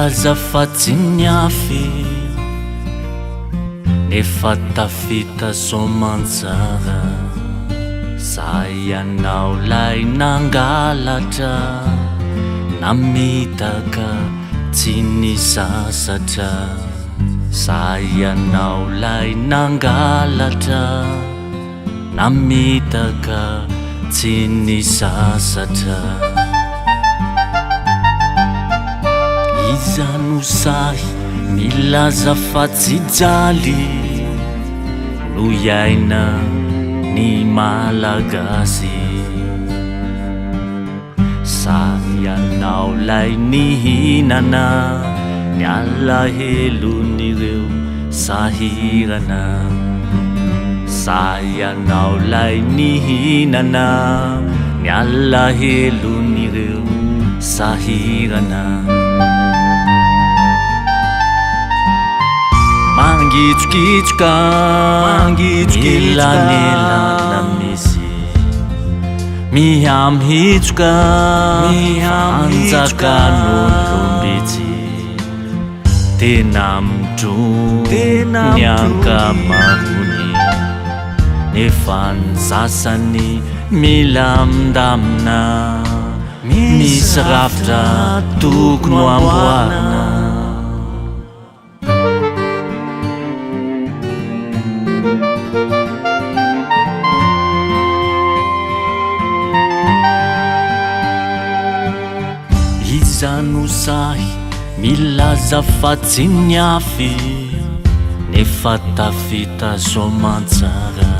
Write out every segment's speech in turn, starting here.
Milazafatsy ny afy nefa tafita soamantsara zay ianao lay nangalatra namitaka tsy nisasatra zay ianao lay nangalatra namitaka tsy nisasatra iza no sahy milaza fa tsy jaly no iaina ny malagasy sahy ianao lay nihinana ny alahelon'ireo sahirana sahy ianao lay nihinana ny alahelon'ireo sahirana mangitsokitroka elanelana misy mihamihitsoka anjakan'olombitsy tena midrony ny ankamarony nefa ny sasany milamindamina misy rafitra tokony amboarina iza no sahy milaza fa tsy ny afy nefa tafita soamantsara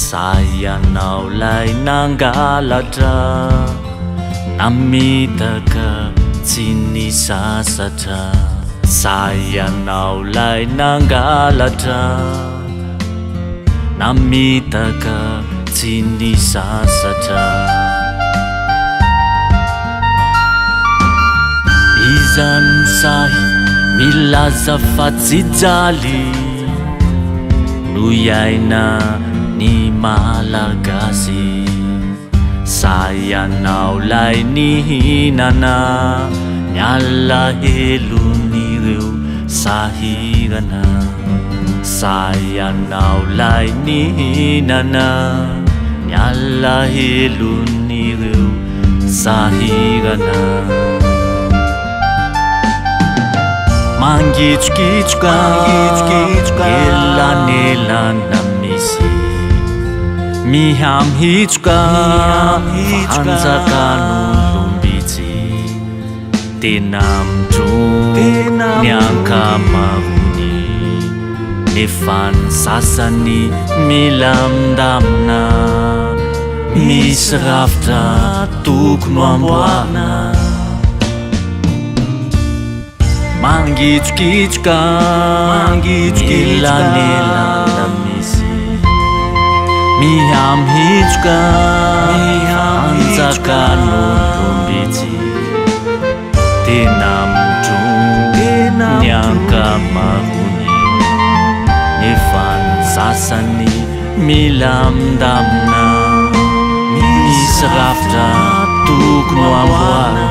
sahy ianao lay nangalatra namitaka tsy nisasatra sahy ianao lay nangalatra namitaka tsy nisasatra iza no sahy milaza fa tsy jaly no iaina ny malagasy sahy ianao lay nihinana ny alahelon'ireo sahirana sahy ianao lay nihinana ny alahelon'ireo sahirana mangitsokitroka elanelana misy mihamihitsoka anjakan'olombitsy tena midrony ny ankamarony nefa ny sasany milamindamina misy rafitra tokony amboarina mangitsokitroka elanelana misy mihamihitsoka anjakan'olombitsy tena midrony ny ankamarony nefa ny sasany milamindamina misy rafitra tokony amboarina